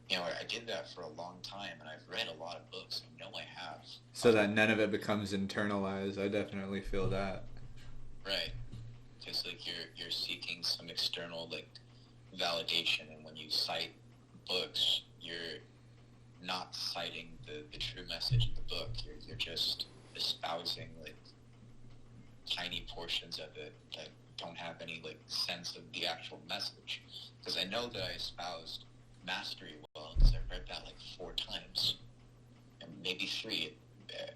you know, I did that for a long time, and I've read a lot of books. I know I have. So that none of it becomes internalized. I definitely feel that. Right. Because, like, you're seeking some external, like, validation, and when you cite books, you're not citing the true message of the book. You're just espousing, like, tiny portions of it that don't have any, like, sense of the actual message. Because I know that I espoused mastery well, because I've read that, like, 4 times. And maybe 3,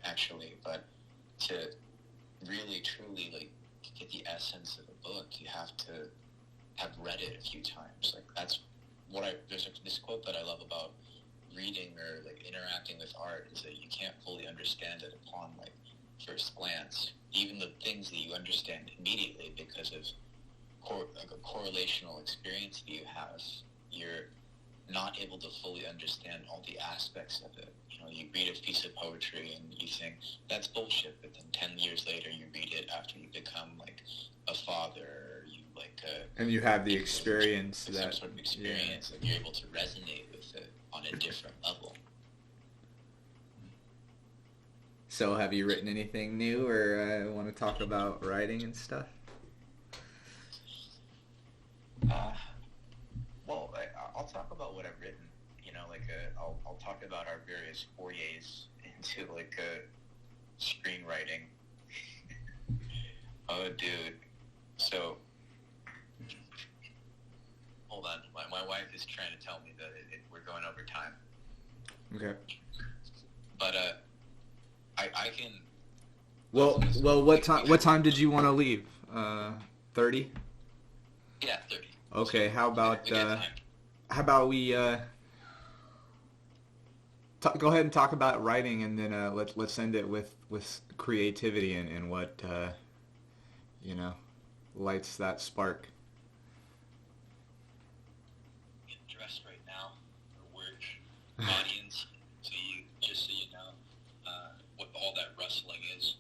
actually. But to really, truly, like, get the essence of a book, you have to have read it a few times. Like, that's what there's this quote that I love about reading or, like, interacting with art, is that you can't fully understand it upon, like, first glance. Even the things that you understand immediately because of like a correlational experience that you have, you're not able to fully understand all the aspects of it. You know, you read a piece of poetry and you think, that's bullshit, but then 10 years later you read it after you become, like, a father, or you, like, and you have the experience some sort of experience, and you're able to resonate with it on a different level. So have you written anything new, or want to talk about writing and stuff? Well, I'll talk about what I've written. You know, like, I'll talk about our various forays into, like, screenwriting. Oh, dude. So, hold on. My wife is trying to tell me that we're going over time. Okay. But, I can... Well, what time did you want to leave? 30? Yeah, 30. Okay, how about we go ahead and talk about writing, and then let's end it with creativity and what you know, lights that spark. I'm dressed right now for work, audience. So you know what all that rustling is.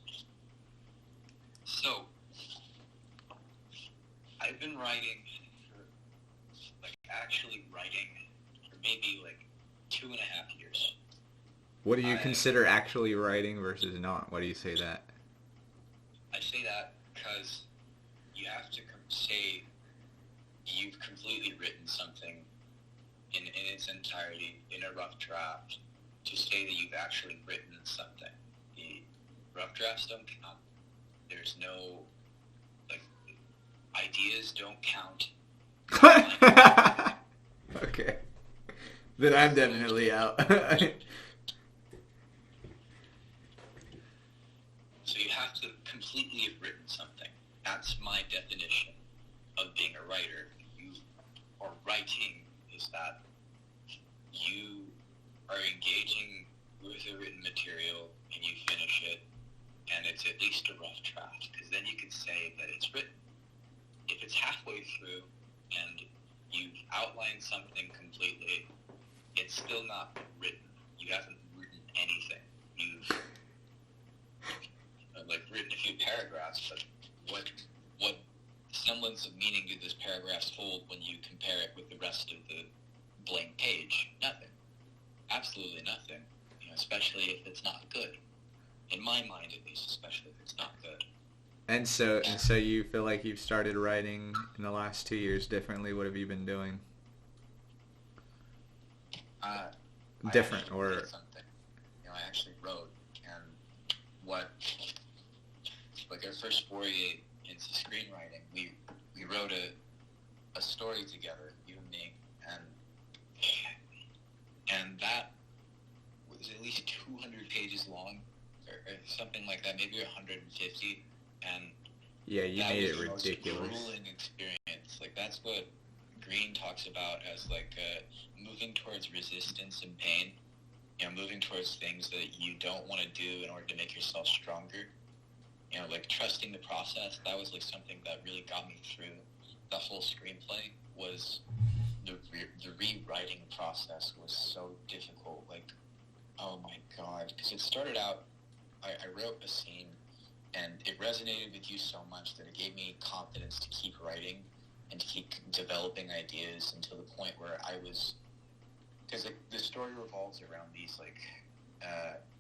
So I've been writing actually writing for maybe like 2.5 years. What do you consider actually writing versus not? Why do you say that? I say that because you have to say you've completely written something in its entirety in a rough draft to say that you've actually written something. The rough drafts don't count. There's no, like, ideas don't count. Okay. Then I'm definitely out. So you have to completely have written something. That's my definition of being a writer. Or writing is that you are engaging with a written material and you finish it, and it's at least a rough draft, because then you can say that it's written. If it's halfway through and you've outlined something completely, it's still not written. You haven't written anything. You've written a few paragraphs, but what semblance of meaning do those paragraphs hold when you compare it with the rest of the blank page? Nothing. Absolutely nothing. You know, especially if it's not good. In my mind, at least, especially if it's not good. And so you feel like you've started writing in the last 2 years differently. What have you been doing? Different, or did something. You know, I actually wrote, and our first foray into screenwriting, we wrote a story together, you and me, and that was at least 200 pages long, or something like that, maybe 150, and Yeah, you that made was it the most ridiculous. grueling experience. Like, that's what Green talks about as, like, moving towards resistance and pain. You know, moving towards things that you don't want to do in order to make yourself stronger. You know, like, trusting the process. That was, like, something that really got me through the whole screenplay. Was the rewriting process was so difficult. Like, oh my god. Because it started out, I wrote a scene, and it resonated with you so much that it gave me confidence to keep writing and to keep developing ideas until the point where I was... Because the story revolves around these, like,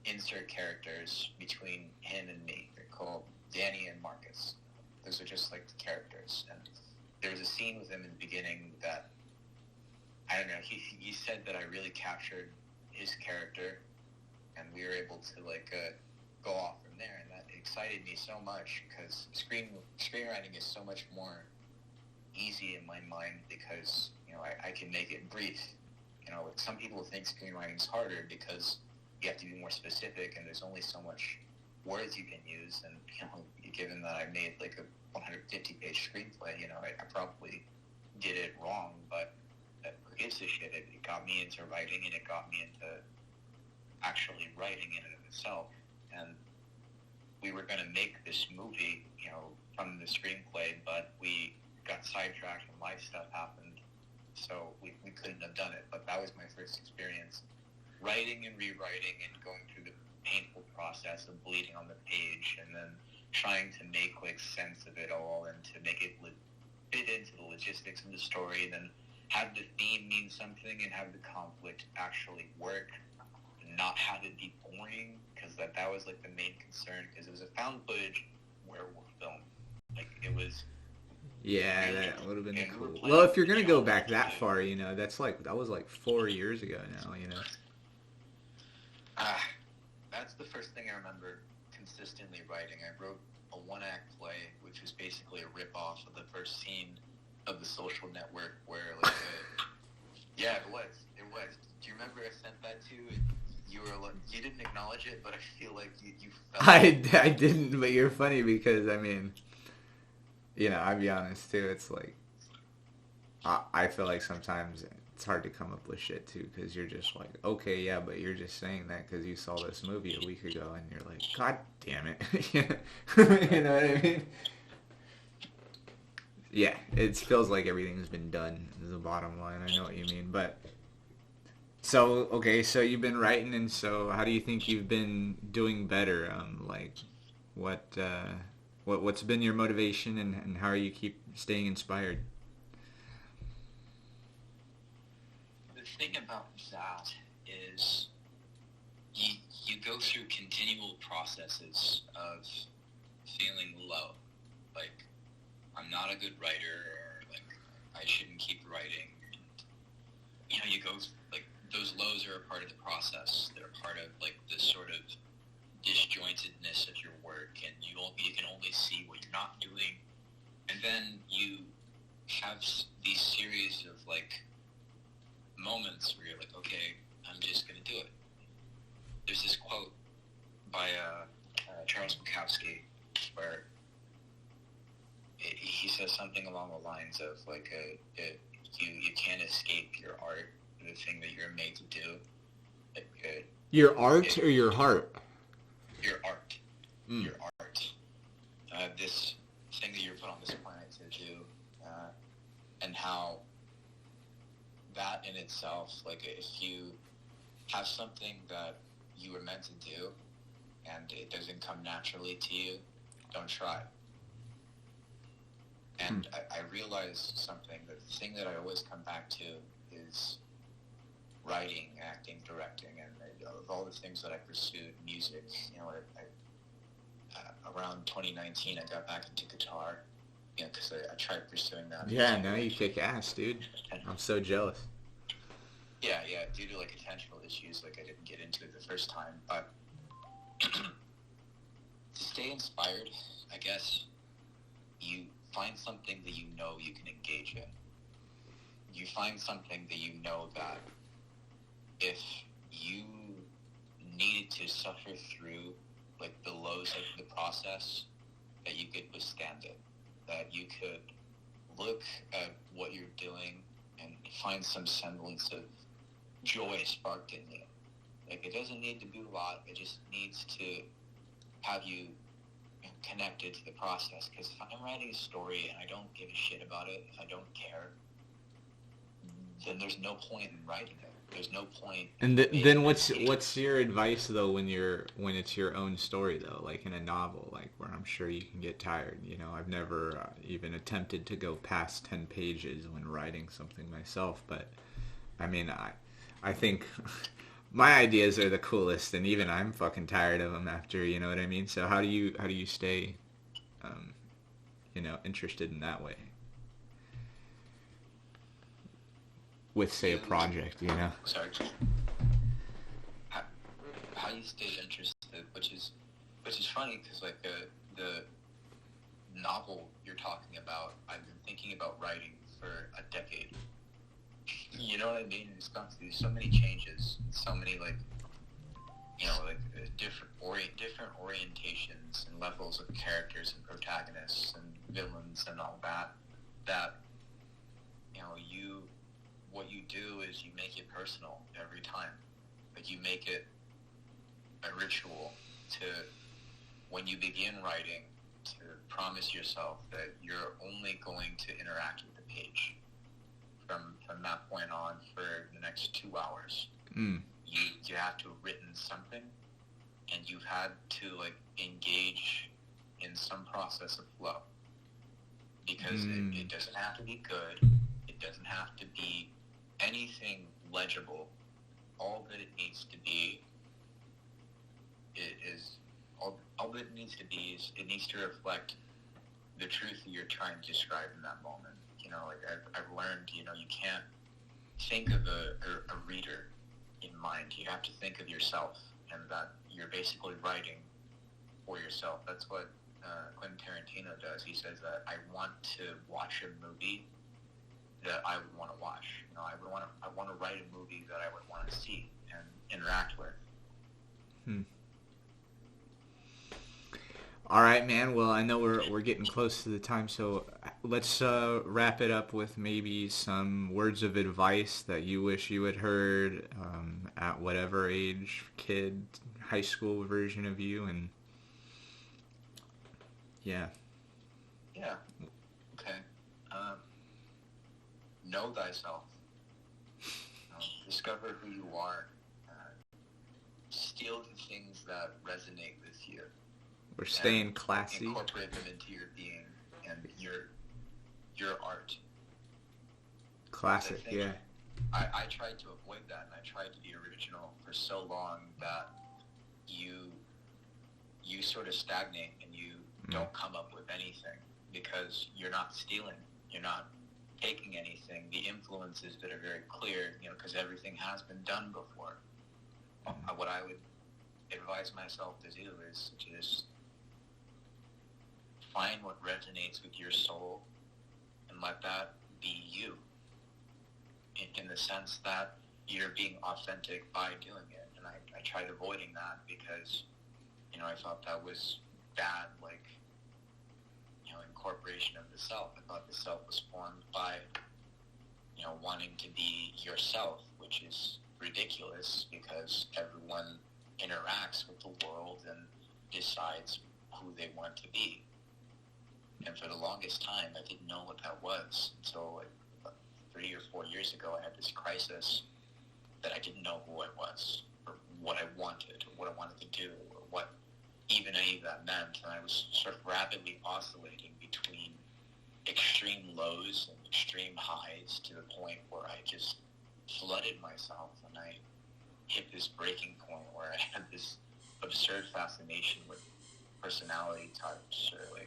insert characters between him and me. They're called Danny and Marcus. Those are just, like, the characters. And there was a scene with him in the beginning that, I don't know, he said that I really captured his character, and we were able to, like, go off from there. And that excited me so much, because screenwriting is so much more easy in my mind because, you know, I can make it brief. You know, some people think screenwriting is harder because you have to be more specific and there's only so much words you can use. And, you know, given that I made like a 150-page screenplay, you know, I probably did it wrong, but who gives a shit? It got me into writing, and it got me into actually writing in and of itself. And we were going to make this movie, you know, from the screenplay, but we got sidetracked and life stuff happened. So we couldn't have done it, but that was my first experience writing and rewriting and going through the painful process of bleeding on the page and then trying to make like sense of it all and to make it fit into the logistics of the story and then have the theme mean something and have the conflict actually work and not have it be boring, because that was like the main concern, because it was a found footage werewolf film. Like, it was... Yeah, that would have been cool. Well, if you're gonna go back that far, you know, that was like 4 years ago now, you know. That's the first thing I remember consistently writing. I wrote a one-act play, which was basically a rip-off of the first scene of The Social Network, where like, yeah, it was. Do you remember I sent that to you? You were like, you didn't acknowledge it, but I feel like you felt. I didn't, but you're funny because I mean. You know, I'll be honest too. It's like I feel like sometimes it's hard to come up with shit too, because you're just like, okay, yeah, but you're just saying that because you saw this movie a week ago, and you're like, God damn it, you know what I mean? Yeah, it feels like everything's been done. Is the bottom line. I know what you mean, but so okay, so you've been writing, and so how do you think you've been doing better? Like what's been your motivation, and how are you keep staying inspired? The thing about that is you go through continual processes of feeling low. Like, I'm not a good writer, or like, I shouldn't keep writing. And, you know, you go, like, those lows are a part of the process. They're a part of, like, this sort of disjointedness of your work, and you can only see what you're not doing, and then you have these series of like moments where you're like, okay, I'm just gonna do it. There's this quote by Charles Bukowski where he says something along the lines of like, you can't escape your art, the thing that you're made to do. Your art or your heart? Your art. Your art. This thing that you're put on this planet to do, and how that in itself, like, if you have something that you were meant to do and it doesn't come naturally to you, don't try. And I realized something, that the thing that I always come back to is writing, acting, directing, and of all the things that I pursued, music, you know, around 2019, I got back into guitar, you know, because I tried pursuing that. Yeah, now you kick ass, dude. I'm so jealous. Yeah, due to, like, intentional issues, like, I didn't get into it the first time, but to stay inspired, I guess, you find something that you know you can engage in. you find something that you know that if you needed to suffer through like the lows of the process, that you could withstand it, that you could look at what you're doing and find some semblance of joy sparked in you. Like, it doesn't need to be a lot. It just needs to have you connected to the process. Because if I'm writing a story and I don't give a shit about it, if I don't care, then there's no point in writing it. There's no point. And then what's your advice though when it's your own story though, like in a novel, like where I'm sure you can get tired. You know, I've never even attempted to go past 10 pages when writing something myself, but I mean, I think my ideas are the coolest, and even I'm fucking tired of them after. You know what I mean? So how do you stay, interested in that way? With, say, a project, you know? Sorry. How you stay interested, which is funny, because like the novel you're talking about, I've been thinking about writing for a decade. You know what I mean? It's gone through so many changes, so many different orientations and levels of characters and protagonists and villains and all that. That what you do is you make it personal every time. Like, you make it a ritual to, when you begin writing, to promise yourself that you're only going to interact with the page from that point on for the next 2 hours. You have to have written something, and you've had to engage in some process of flow, because it doesn't have to be good. It doesn't have to be anything legible. All that it needs to be is it needs to reflect the truth that you're trying to describe in that moment. I've learned, you can't think of a reader in mind. You have to think of yourself, and that you're basically writing for yourself. That's what Quentin Tarantino does. He says that I want to watch a movie that I would want to watch. I want to write a movie that I would want to see and interact with. All right, man. Well, I know we're getting close to the time, so let's wrap it up with maybe some words of advice that you wish you had heard at whatever age, kid, high school version of you, and yeah. Yeah. Okay. Know thyself. Discover who you are. Steal the things that resonate with you. We're staying classy. Incorporate them into your being and your art. Classic, yeah. I tried to avoid that, and I tried to be original for so long that you sort of stagnate, and you don't come up with anything, because you're not stealing. You're not taking anything. The influences that are very clear, because everything has been done before. What I would advise myself to do is to just find what resonates with your soul and let that be you, in the sense that you're being authentic by doing it. And I tried avoiding that because, I thought that was bad, incorporation of the self. I thought the self was formed by, wanting to be yourself, which is ridiculous, because everyone interacts with the world and decides who they want to be. And for the longest time, I didn't know what that was until 3 or 4 years ago. I had this crisis that I didn't know who I was, or what I wanted, or what I wanted to do, or what even any of that meant. And I was sort of rapidly oscillating between extreme lows and extreme highs, to the point where I just flooded myself, and I hit this breaking point where I had this absurd fascination with personality types, or